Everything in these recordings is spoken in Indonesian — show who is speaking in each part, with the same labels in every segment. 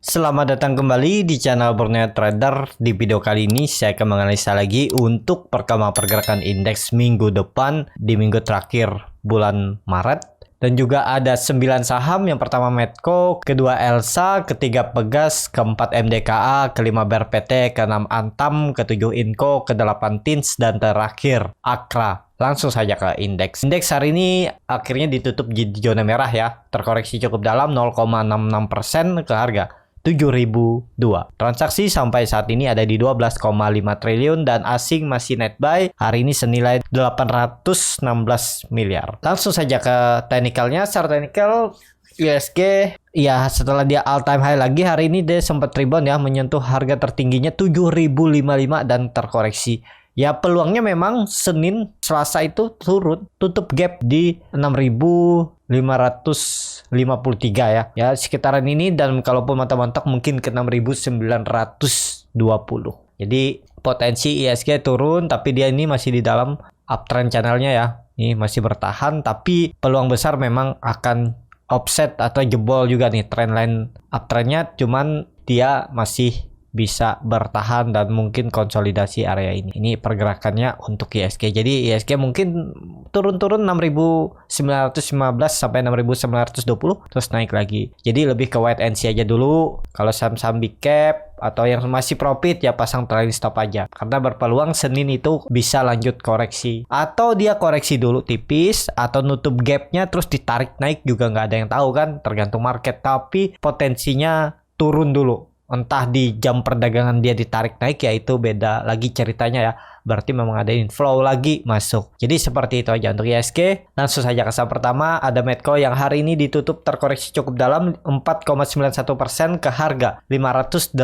Speaker 1: Selamat datang kembali di channel Borneo Trader. Di video kali ini saya akan menganalisa lagi untuk perkembangan pergerakan indeks minggu depan di minggu terakhir bulan Maret. Dan juga ada 9 saham, yang pertama Medco, kedua Elsa, ketiga Pegas, keempat MDKA, kelima BRPT, keenam Antam, ketujuh Inco, kedelapan Tins, dan terakhir Akra. Langsung saja ke indeks. Indeks hari ini akhirnya ditutup di zona merah ya, terkoreksi cukup dalam 0,66% ke harga 7.002. Transaksi sampai saat ini ada di 12,5 triliun dan asing masih net buy hari ini senilai 816 miliar. Langsung saja ke teknikalnya. Secara teknikal USG ya, setelah dia all time high lagi hari ini dia sempat rebound ya, menyentuh harga tertingginya 7.055 dan terkoreksi. Ya peluangnya memang Senin Selasa itu turun, tutup gap di 6.553 ya. Ya sekitaran ini, dan kalaupun mantap-mantap mungkin ke 6.920. Jadi potensi ISG turun, tapi dia ini masih di dalam uptrend channelnya ya. Ini masih bertahan, tapi peluang besar memang akan offset atau jebol juga nih trendline uptrendnya, cuman dia masih bisa bertahan dan mungkin konsolidasi area ini. Ini pergerakannya untuk ISG. Jadi ISG mungkin turun-turun 6.915 sampai 6.920 terus naik lagi. Jadi lebih ke wait and see aja dulu. Kalau saham-saham big cap atau yang masih profit ya pasang trailing stop aja. Karena berpeluang Senin itu bisa lanjut koreksi. Atau dia koreksi dulu tipis atau nutup gapnya terus ditarik naik juga nggak ada yang tahu kan. Tergantung market. Tapi potensinya turun dulu. Entah di jam perdagangan dia ditarik naik ya, itu beda lagi ceritanya ya. Berarti memang ada inflow lagi masuk. Jadi seperti itu aja untuk ISG. Langsung saja ke saham pertama, ada Medco yang hari ini ditutup terkoreksi cukup dalam 4,91% ke harga 580.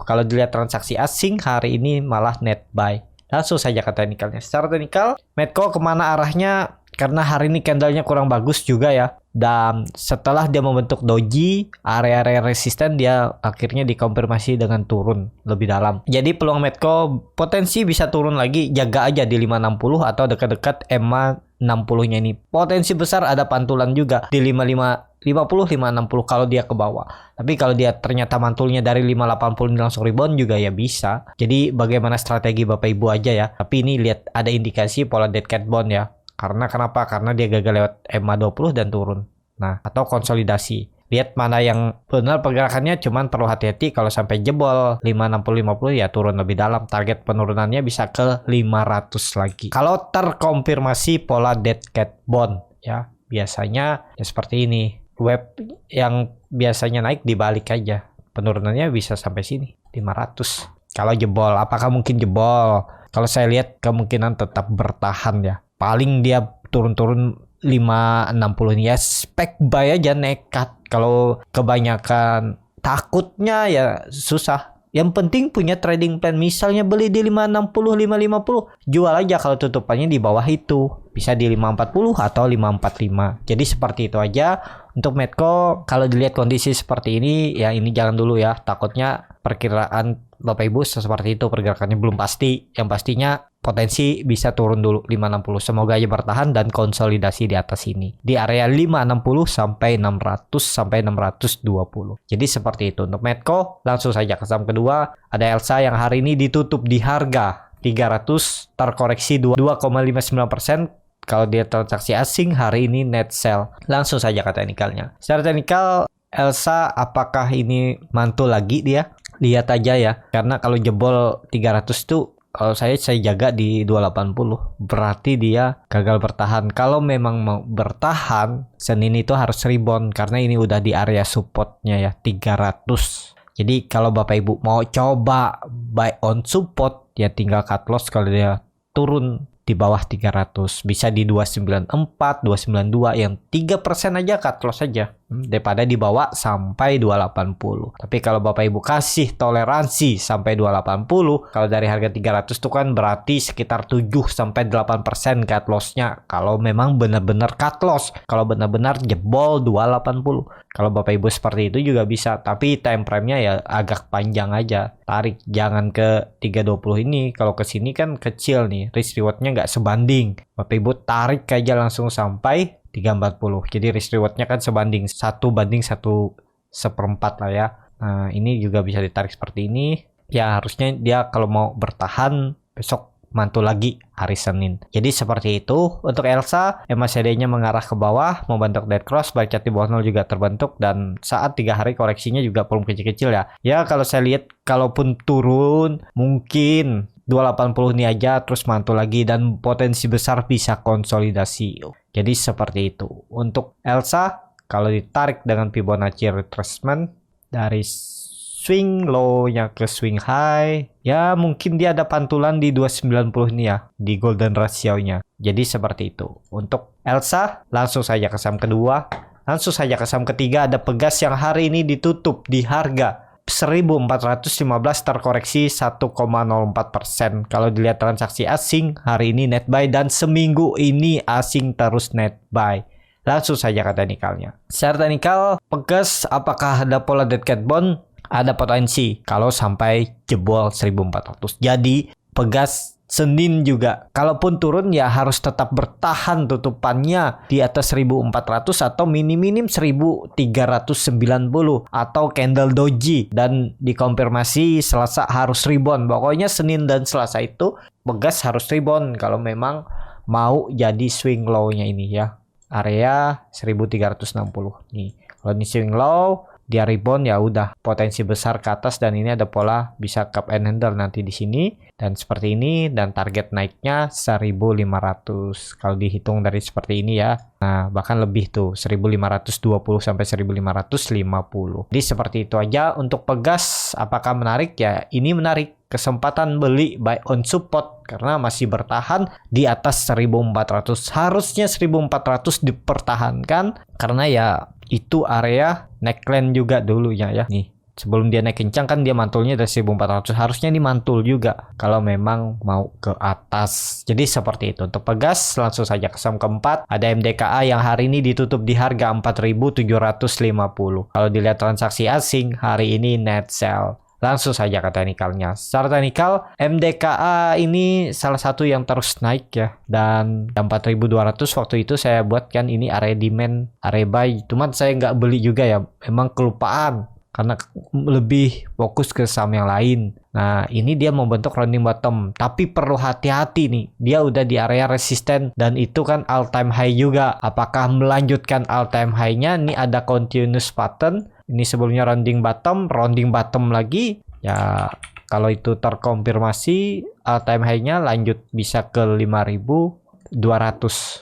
Speaker 1: Kalau dilihat transaksi asing hari ini malah net buy. Langsung saja ke teknikalnya. Secara teknikal, Medco kemana arahnya? Karena hari ini candlenya kurang bagus juga ya. Dan setelah dia membentuk doji, area-area resisten dia akhirnya dikonfirmasi dengan turun lebih dalam. Jadi peluang Medco potensi bisa turun lagi, jaga aja di 560 atau dekat-dekat EMA 60-nya ini. Potensi besar ada pantulan juga di 55 50 560 kalau dia ke bawah. Tapi kalau dia ternyata mantulnya dari 580 ini langsung rebound juga ya bisa. Jadi bagaimana strategi Bapak Ibu aja ya. Tapi ini lihat ada indikasi pola dead cat bond ya. Karena kenapa? Karena dia gagal lewat EMA 20 dan turun. Nah, atau konsolidasi. Lihat mana yang benar pergerakannya, cuman perlu hati-hati kalau sampai jebol 560-50 ya turun lebih dalam. Target penurunannya bisa ke 500 lagi. Kalau terkonfirmasi pola dead cat bond ya, biasanya ya seperti ini. Web yang biasanya naik dibalik aja. Penurunannya bisa sampai sini, 500. Kalau jebol, apakah mungkin jebol? Kalau saya lihat kemungkinan tetap bertahan ya. Paling dia turun-turun 560 ya, spek buy aja nekat. Kalau kebanyakan takutnya ya susah. Yang penting punya trading plan. Misalnya beli di 560, 550, jual aja kalau tutupannya di bawah itu. Bisa di 540 atau 545. Jadi seperti itu aja untuk Medco. Kalau dilihat kondisi seperti ini ya, ini jangan dulu ya. Takutnya perkiraan Bapak Ibu seperti itu, pergerakannya belum pasti. Yang pastinya potensi bisa turun dulu 560. Semoga aja bertahan dan konsolidasi di atas ini. Di area 560 sampai 600 sampai 620. Jadi seperti itu untuk Medco. Langsung saja ke saham kedua, ada Elsa yang hari ini ditutup di harga 300, terkoreksi 2,59%. Kalau dia transaksi asing hari ini net sell. Langsung saja ke teknikalnya. Secara teknikal Elsa apakah ini mantul lagi dia? Lihat aja ya. Karena kalau jebol 300 tuh kalau saya jaga di 280. Berarti dia gagal bertahan. Kalau memang mau bertahan, Senin itu harus rebound karena ini udah di area supportnya ya 300. Jadi kalau Bapak Ibu mau coba buy on support ya tinggal cut loss kalau dia turun di bawah 300. Bisa di 294, 292 yang 3% aja cut loss aja. Daripada dibawa sampai 280. Tapi kalau Bapak Ibu kasih toleransi sampai 280, kalau dari harga 300 itu kan berarti sekitar 7 sampai 8% cut loss-nya. Kalau memang benar-benar cut loss, kalau benar-benar jebol 280. Kalau Bapak Ibu seperti itu juga bisa, tapi time frame-nya ya agak panjang aja. Tarik, jangan ke 320 ini. Kalau ke sini kan kecil nih, risk reward-nya nggak sebanding. Bapak Ibu tarik aja langsung sampai 340. Jadi risk rewardnya kan sebanding 1 banding 1/4 lah ya. Nah, ini juga bisa ditarik seperti ini. Ya, harusnya dia kalau mau bertahan besok mantul lagi hari Senin. Jadi seperti itu. Untuk Elsa, MACD-nya mengarah ke bawah, membentuk dead cross, buy chart di bawah 0 juga terbentuk, dan saat 3 hari koreksinya juga belum kecil-kecil ya. Ya, kalau saya lihat kalaupun turun mungkin 280 ini aja terus mantul lagi, dan potensi besar bisa konsolidasi. Jadi seperti itu. Untuk Elsa, kalau ditarik dengan Fibonacci retracement dari swing low-nya ke swing high, ya mungkin dia ada pantulan di 290 ini ya, di golden ratio-nya. Jadi seperti itu. Untuk Elsa, langsung saja ke saham kedua. Langsung saja ke saham ketiga, ada Pegas yang hari ini ditutup di harga 1415, terkoreksi 1,04%. Kalau dilihat transaksi asing, hari ini net buy, dan seminggu ini asing terus net buy. Langsung saja ke teknikalnya. Secara teknikal, Pegas apakah ada pola dead cat bond? Ada potensi kalau sampai jebol 1400. Jadi Pegas Senin juga kalaupun turun ya harus tetap bertahan tutupannya di atas 1400 atau minim-minim 1390 atau candle doji, dan dikonfirmasi Selasa harus rebound. Pokoknya Senin dan Selasa itu Pegas harus rebound kalau memang mau jadi swing low-nya ini ya. Area 1360 nih. Kalau ini swing low, dia rebound ya udah potensi besar ke atas, dan ini ada pola bisa cup and handle nanti di sini dan seperti ini, dan target naiknya 1500 kalau dihitung dari seperti ini ya. Nah, bahkan lebih tuh 1520 sampai 1550. Jadi seperti itu aja untuk Pegas. Apakah menarik ya? Ini menarik. Kesempatan beli buy on support karena masih bertahan di atas 1400. Harusnya 1400 dipertahankan karena ya itu area neckline juga dulunya ya. Nih, sebelum dia naik kencang kan dia mantulnya dari 1400. Harusnya ini mantul juga kalau memang mau ke atas. Jadi seperti itu. Untuk Pegas, langsung saja ke saham keempat. Ada MDKA yang hari ini ditutup di harga 4750. Kalau dilihat transaksi asing, hari ini net sell. Langsung saja ke teknikalnya. Secara teknikal, MDKA ini salah satu yang terus naik ya. Dan 4200 waktu itu saya buat kan ini area demand, area buy. Cuman saya nggak beli juga ya. Emang kelupaan. Karena lebih fokus ke saham yang lain. Nah, ini dia membentuk rounding bottom. Tapi perlu hati-hati nih. Dia udah di area resisten. Dan itu kan all time high juga. Apakah melanjutkan all time high-nya? Ini ada continuous pattern. Ini sebelumnya rounding bottom lagi. Ya, kalau itu terkonfirmasi all time high-nya lanjut bisa ke 5200.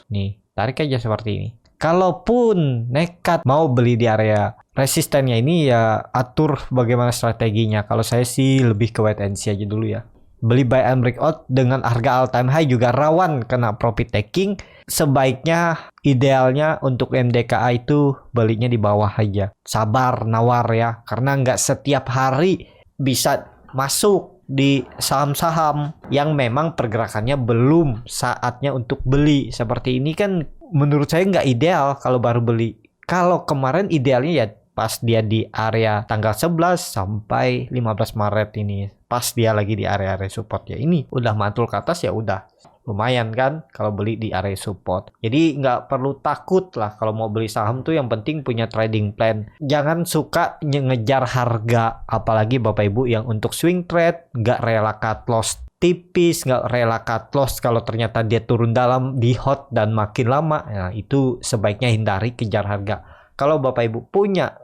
Speaker 1: Nih, tarik aja seperti ini. Kalaupun nekat mau beli di area resistennya ini ya atur bagaimana strateginya. Kalau saya sih lebih ke wait and see aja dulu ya. Beli buy and breakout dengan harga all time high juga rawan kena profit taking. Sebaiknya idealnya untuk MDKA itu belinya di bawah aja. Sabar nawar ya. Karena nggak setiap hari bisa masuk di saham-saham yang memang pergerakannya belum saatnya untuk beli. Seperti ini kan menurut saya nggak ideal kalau baru beli. Kalau kemarin idealnya ya pas dia di area tanggal 11 sampai 15 Maret ini. Pas dia lagi di area support ya. Ini udah mantul ke atas ya udah. Lumayan kan kalau beli di area support. Jadi nggak perlu takut lah kalau mau beli saham tuh, yang penting punya trading plan. Jangan suka ngejar harga. Apalagi Bapak Ibu yang untuk swing trade nggak rela cut loss tipis, nggak rela cut loss kalau ternyata dia turun dalam di hot dan makin lama. Nah, itu sebaiknya hindari kejar harga. Kalau Bapak Ibu punya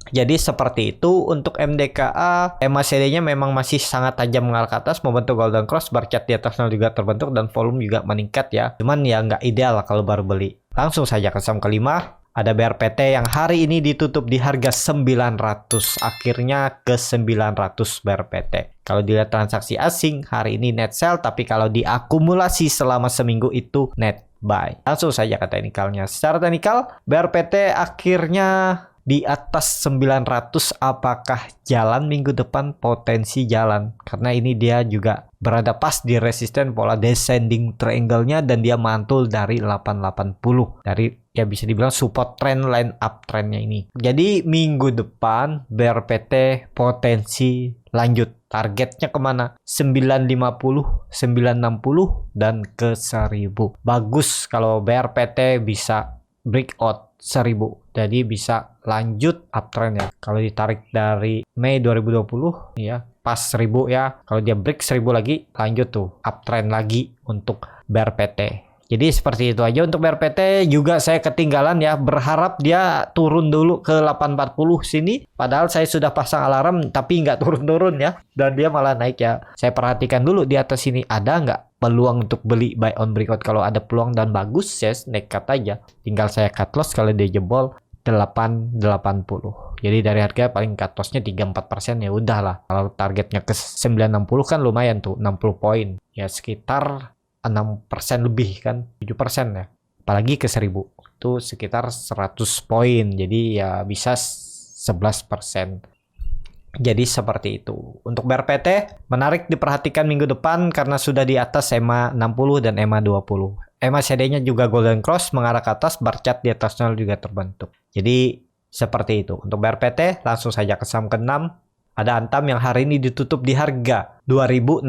Speaker 1: jadi seperti itu untuk MDKA. MACD-nya memang masih sangat tajam mengarah ke atas, membentuk golden cross, bar chart di atasnya juga terbentuk, dan volume juga meningkat ya. Cuman ya nggak ideal lah kalau baru beli. Langsung saja ke saham kelima. Ada BRPT yang hari ini ditutup di harga 900. Akhirnya ke 900 BRPT. Kalau dilihat transaksi asing, hari ini net sell, tapi kalau diakumulasi selama seminggu itu net buy. Langsung saja ke teknikalnya. Secara teknikal, BRPT akhirnya di atas 900. Apakah jalan minggu depan? Potensi jalan, karena ini dia juga berada pas di resisten pola descending triangle-nya, dan dia mantul dari 880 dari ya bisa dibilang support trend line up trendnya ini. Jadi minggu depan BRPT potensi lanjut. Targetnya kemana? 950, 960 dan ke 1000. Bagus kalau BRPT bisa breakout 1000. Jadi bisa lanjut uptrend ya. Kalau ditarik dari Mei 2020 ya, pas 1000 ya. Kalau dia break 1000 lagi, lanjut tuh uptrend lagi untuk BRPT. Jadi seperti itu aja untuk BRPT. Juga saya ketinggalan ya, berharap dia turun dulu ke 840 sini. Padahal saya sudah pasang alarm tapi nggak turun-turun ya. Dan dia malah naik ya. Saya perhatikan dulu di atas sini ada nggak peluang untuk beli buy on breakout. Kalau ada peluang dan bagus, saya nekat aja. Tinggal saya cut loss kalau dia jebol 880. Jadi dari harga paling cut lossnya 3-4% ya udahlah. Kalau targetnya ke 960 kan lumayan tuh, 60 poin. Ya sekitar 6% lebih kan, 7% ya. Apalagi ke 1000 itu sekitar 100 poin. Jadi ya bisa 11%. Jadi seperti itu. Untuk BRPT menarik diperhatikan minggu depan karena sudah di atas EMA 60 dan EMA 20. EMA CD-nya juga golden cross mengarah ke atas, bar chart di atasnya juga terbentuk. Jadi seperti itu. Untuk BRPT langsung saja ke saham ke-6. Ada Antam yang hari ini ditutup di harga 2.660,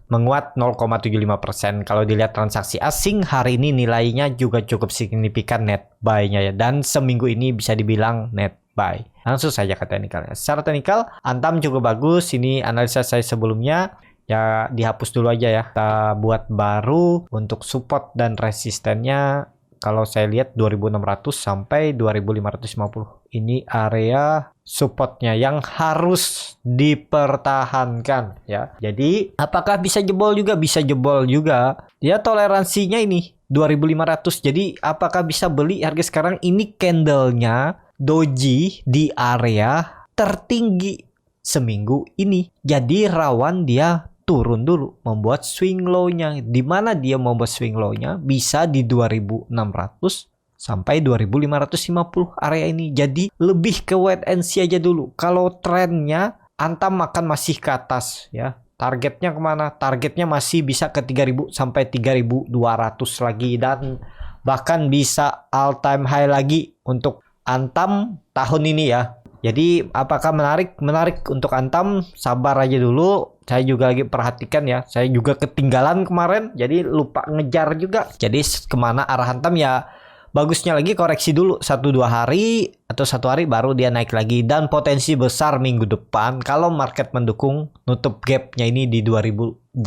Speaker 1: menguat 0,75%. Kalau dilihat transaksi asing hari ini nilainya juga cukup signifikan net buy-nya ya, dan seminggu ini bisa dibilang net buy. Langsung saja ke teknikalnya. Secara teknikal Antam cukup bagus. Ini analisa saya sebelumnya. Ya dihapus dulu aja ya. Kita buat baru untuk support dan resistennya. Kalau saya lihat 2600 sampai 2550. Ini area supportnya yang harus dipertahankan ya. Jadi apakah bisa jebol juga? Bisa jebol juga. Dia toleransinya ini 2500. Jadi apakah bisa beli harga sekarang? Ini candlenya doji di area tertinggi seminggu ini. Jadi rawan dia turun dulu, membuat swing low-nya. Di mana dia membuat swing low-nya? Bisa di 2600 sampai 2550 area ini. Jadi lebih ke wait and see aja dulu. Kalau trennya Antam akan masih ke atas ya. Targetnya kemana? Targetnya masih bisa ke 3000 sampai 3200 lagi, dan bahkan bisa all time high lagi untuk Antam tahun ini ya. Jadi apakah menarik? Menarik untuk Antam, sabar aja dulu. Saya juga lagi perhatikan ya. Saya juga ketinggalan kemarin, jadi lupa ngejar juga. Jadi kemana arah Antam ya, bagusnya lagi koreksi dulu 1-2 hari atau 1 hari baru dia naik lagi. Dan potensi besar minggu depan kalau market mendukung nutup gapnya ini di 2840.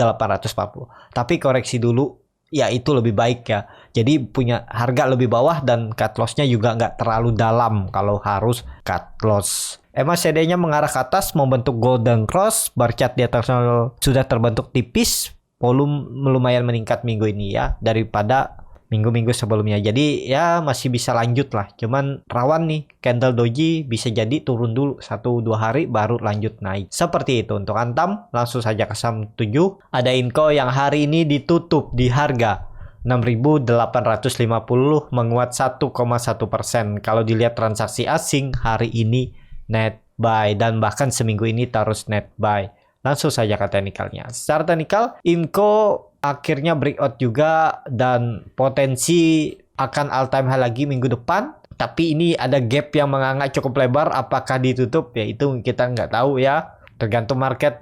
Speaker 1: Tapi koreksi dulu ya itu lebih baik ya. Jadi punya harga lebih bawah dan cut loss-nya juga nggak terlalu dalam kalau harus cut loss. EMA CD-nya mengarah ke atas membentuk golden cross, bar chart di atas sudah terbentuk tipis, volume lumayan meningkat minggu ini ya daripada minggu-minggu sebelumnya. Jadi ya masih bisa lanjut lah. Cuman rawan nih candle doji, bisa jadi turun dulu 1-2 hari baru lanjut naik. Seperti itu untuk Antam. Langsung saja ke saham 7. Ada Inco yang hari ini ditutup di harga 6.850, menguat 1,1%. Kalau dilihat transaksi asing hari ini net buy, dan bahkan seminggu ini terus net buy. Langsung saja ke teknikalnya. Secara teknikal Inco akhirnya breakout juga dan potensi akan all time high lagi minggu depan. Tapi ini ada gap yang menganga cukup lebar. Apakah ditutup? Ya itu kita nggak tahu ya. Tergantung market.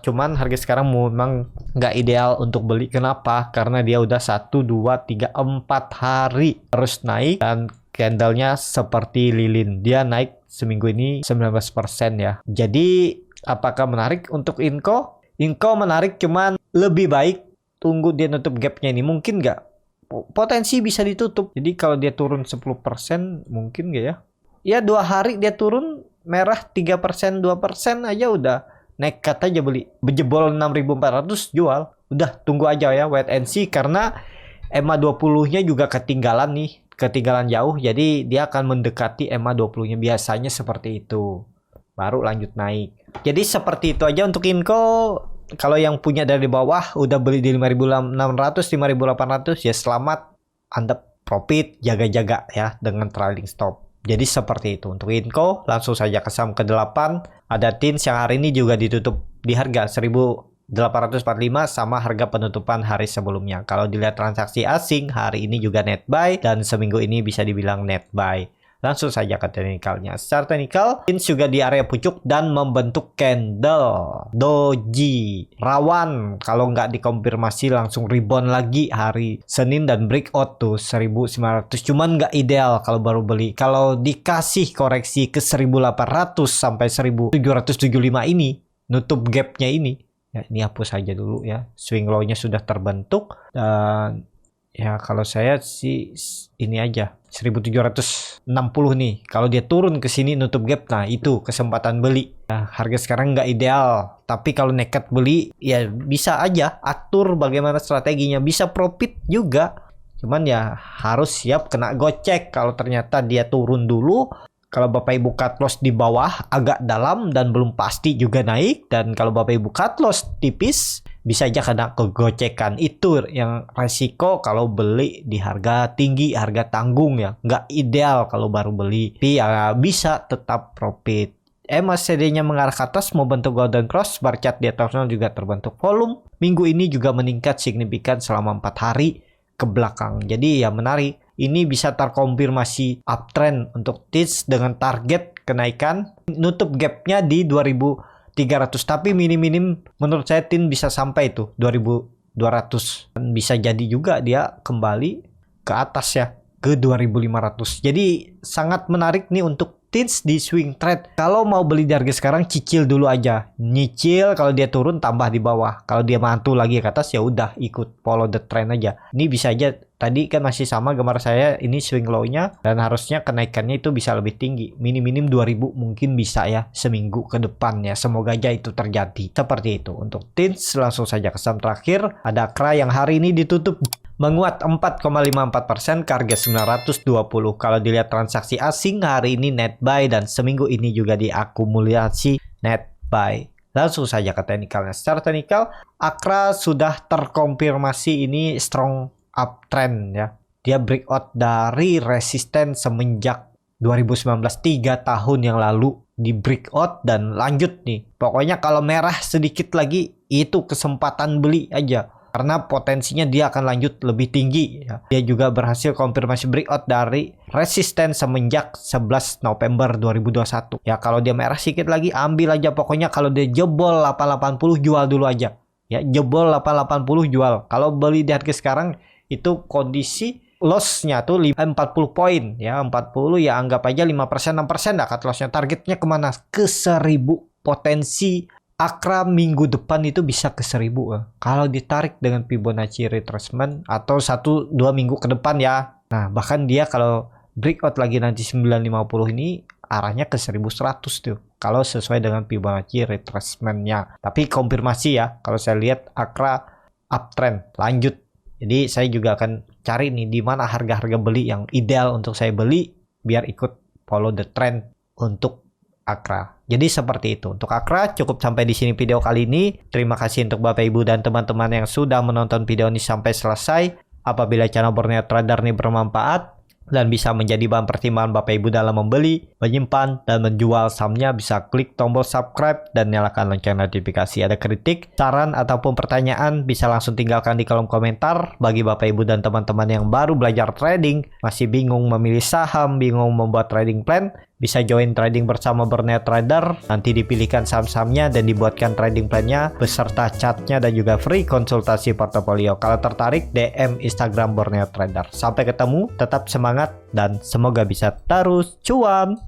Speaker 1: Cuman harga sekarang memang nggak ideal untuk beli. Kenapa? Karena dia udah 1, 2, 3, 4 hari terus naik. Dan candlenya seperti lilin. Dia naik seminggu ini 19% ya. Jadi apakah menarik untuk Inco? Inco menarik, cuman lebih baik tunggu dia nutup gapnya ini. Mungkin nggak? Potensi bisa ditutup. Jadi kalau dia turun 10% mungkin nggak ya? Ya 2 hari dia turun merah 3%, 2% aja udah nekat aja beli. Bejebol 6.400 jual. Udah tunggu aja ya, wait and see, karena EMA 20-nya juga ketinggalan nih. Ketinggalan jauh, jadi dia akan mendekati EMA 20-nya. Biasanya seperti itu. Baru lanjut naik. Jadi seperti itu aja untuk Inco. Kalau yang punya dari bawah udah beli di 5.600, 5.800 ya selamat. Anda profit, jaga-jaga ya dengan trailing stop. Jadi seperti itu untuk Inco. Langsung saja ke saham ke-8. Ada Tins yang hari ini juga ditutup di harga 1.845 sama harga penutupan hari sebelumnya. Kalau dilihat transaksi asing hari ini juga net buy dan seminggu ini bisa dibilang net buy. Langsung saja ke teknikalnya. Secara teknikal, TINS juga di area pucuk dan membentuk candle doji. Rawan kalau nggak dikonfirmasi langsung rebound lagi hari Senin dan breakout tuh 1900. Cuman nggak ideal kalau baru beli. Kalau dikasih koreksi ke 1800 sampai 1775 ini, nutup gapnya ini. Ya, ini hapus aja dulu ya. Swing low-nya sudah terbentuk dan ya kalau saya sih ini aja 1760 nih. Kalau dia turun ke sini nutup gap, nah itu kesempatan beli. Nah, harga sekarang nggak ideal, tapi kalau nekat beli ya bisa aja atur bagaimana strateginya, bisa profit juga. Cuman ya harus siap kena gocek kalau ternyata dia turun dulu. Kalau Bapak Ibu cut loss di bawah agak dalam dan belum pasti juga naik, dan kalau Bapak Ibu cut loss tipis bisa aja kena kegocekan. Itu yang resiko kalau beli di harga tinggi, harga tanggung ya. Nggak ideal kalau baru beli, tapi ya bisa tetap profit. MACD-nya mengarah ke atas membentuk golden cross, bar chart di atasnya juga terbentuk volume. Minggu ini juga meningkat signifikan selama 4 hari ke belakang. Jadi ya menarik. Ini bisa terkonfirmasi uptrend untuk TINS dengan target kenaikan nutup gapnya di 2300, tapi minim-minim menurut saya TINS bisa sampai itu 2200. Dan bisa jadi juga dia kembali ke atas ya ke 2500. Jadi sangat menarik nih untuk TINS di swing trade. Kalau mau beli di harga sekarang cicil dulu aja. Nyicil, kalau dia turun tambah di bawah. Kalau dia mantul lagi ke atas ya udah ikut follow the trend aja. Ini bisa aja, tadi kan masih sama gambar saya, ini swing low-nya dan harusnya kenaikannya itu bisa lebih tinggi. Minim-minim 2000 mungkin bisa ya seminggu ke depan ya. Semoga aja itu terjadi. Seperti itu. Untuk TINS langsung saja ke saham terakhir. Ada AKRA yang hari ini ditutup menguat 4,54% ke harga 920. Kalau dilihat transaksi asing hari ini net buy dan seminggu ini juga diakumulasi net buy. Langsung saja ke teknikalnya. Secara teknikal, AKRA sudah terkonfirmasi ini strong uptrend ya. Dia breakout dari resisten semenjak 2019, 3 tahun yang lalu di breakout dan lanjut nih. Pokoknya kalau merah sedikit lagi itu kesempatan beli aja. Karena potensinya dia akan lanjut lebih tinggi ya. Dia juga berhasil konfirmasi breakout dari resisten semenjak 11 November 2021. Ya kalau dia merah sedikit lagi ambil aja, pokoknya kalau dia jebol 880 jual dulu aja. Ya jebol 880 jual. Kalau beli di harga sekarang itu kondisi loss-nya tuh 40 poin ya, 40 ya anggap aja 5%, 6% dah cut loss-nya. Targetnya kemana? Ke 1000. Potensi AKRA minggu depan itu bisa ke 1000 kalau ditarik dengan Fibonacci retracement atau 1-2 minggu ke depan ya. Nah bahkan dia kalau breakout lagi nanti 950 ini arahnya ke 1100 tuh kalau sesuai dengan Fibonacci retracement-nya. Tapi konfirmasi ya, kalau saya lihat AKRA uptrend lanjut. Jadi saya juga akan cari nih di mana harga-harga beli yang ideal untuk saya beli biar ikut follow the trend untuk AKRA. Jadi seperti itu. Untuk AKRA cukup sampai di sini video kali ini. Terima kasih untuk Bapak Ibu dan teman-teman yang sudah menonton video ini sampai selesai. Apabila channel Borneo Trader ini bermanfaat dan bisa menjadi bahan pertimbangan Bapak Ibu dalam membeli, menyimpan, dan menjual sahamnya, bisa klik tombol subscribe dan nyalakan lonceng notifikasi. Ada kritik, saran, ataupun pertanyaan bisa langsung tinggalkan di kolom komentar. Bagi Bapak Ibu dan teman-teman yang baru belajar trading, masih bingung memilih saham, bingung membuat trading plan, bisa join trading bersama Borneo Trader. Nanti dipilihkan saham-sahamnya dan dibuatkan trading plan-nya beserta chartnya dan juga free konsultasi portofolio. Kalau tertarik, DM Instagram Borneo Trader. Sampai ketemu, tetap semangat dan semoga bisa terus cuan.